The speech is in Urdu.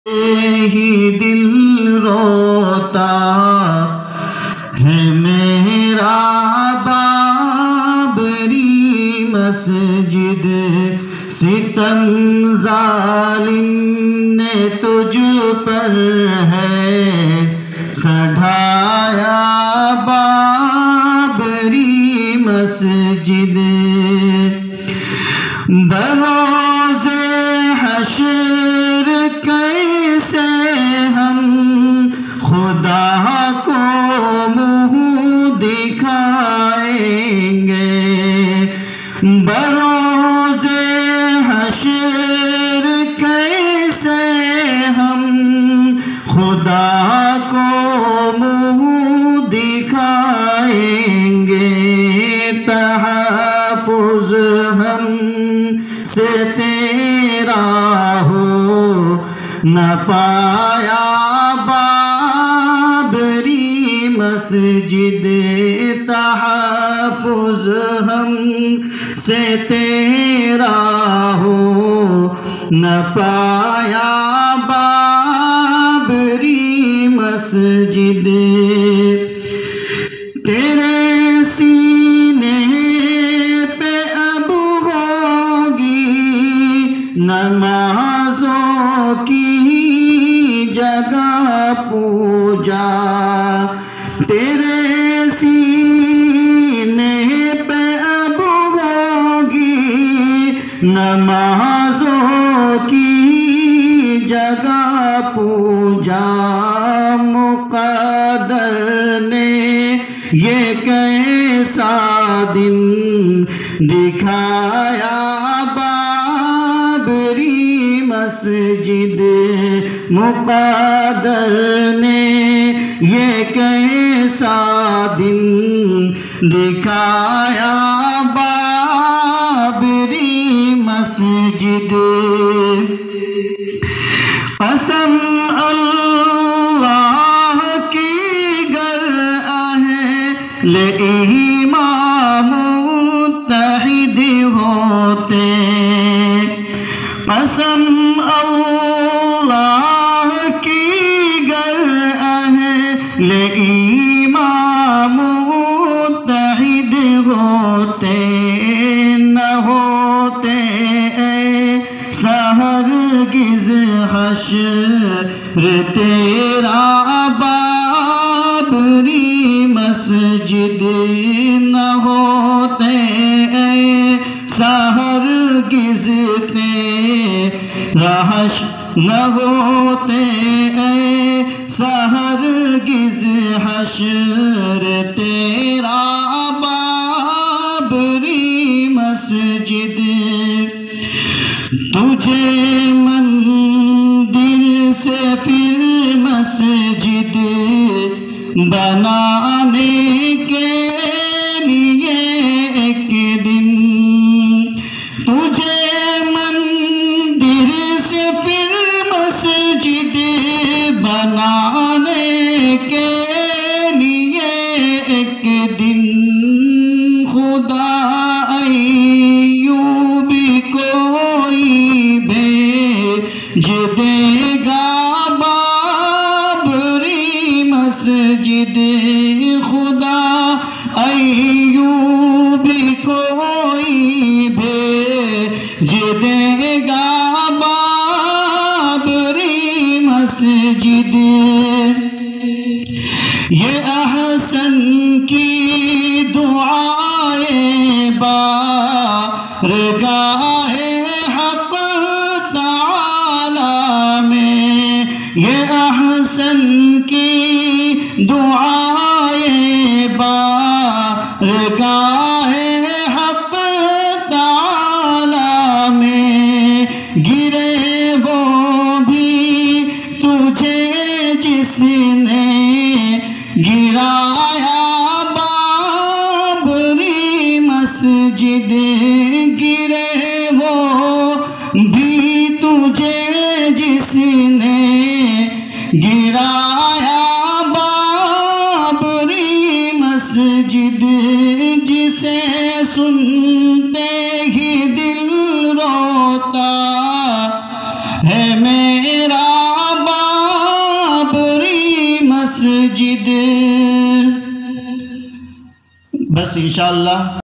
ہی دل روتا ہے میرا بابری مسجد، ستم ظالم نے تجھ پر ہے سڑھایا بابری مسجد، بروز حشر کیسے ہم خدا کو منہ دکھائیں گے، بروز حشر کیسے ہم خدا کو منہ دکھائیں گے، تحفظ ہم سے تیرا ہو نہ پایا بابری مسجد، تحفظ ہم سے تیرا ہو نہ پایا بابری مسجد، تیرے سینے پہ اب ہوگی نمازوں کی جگہ پوجا، تیرے سینے پہ اب ہوگی نمازوں کی جگہ پوجا، مقدر نے یہ کیسا دن دکھایا بابری مسجد، مقدر نے یہ کیسا دن دکھایا بابری مسجد، قسم اللہ کی گر اہل ایمان متحد ہوتے، قسم اللہ کی گر اہل ایمان متحد ہوتے، نہ ہوتے ایسا ہرگز حشر تیرا بابری مسجد، نہ ہوتے ایسا ہرگز تیرا حشر، نہ ہوتے ایسا ہرگز حشر تیرا بابری مسجد، تجھے مندر سے پھر مسجد بنانے کے لیے ایک دن، تجھے مندر سے پھر مسجد بنانے کے لیے ایک دن، خدا ایوبی کوئی بھیج دے گا بابری مسجد، خدا ایوبی کوئی بھیج دے گا بابری مسجد، یہ احسن کی دعائیں بارگاہ حق تعالی میں، یہ احسن کی دعائیں بارگاہ حق تعالی میں، گرے وہ بھی تجھے جس نے گرایا بابری مسجد، گرے وہ بھی تجھے جس نے گرایا بابری مسجد، جسے سنتے ہی دل روتا ہے میرا بس انشاءاللہ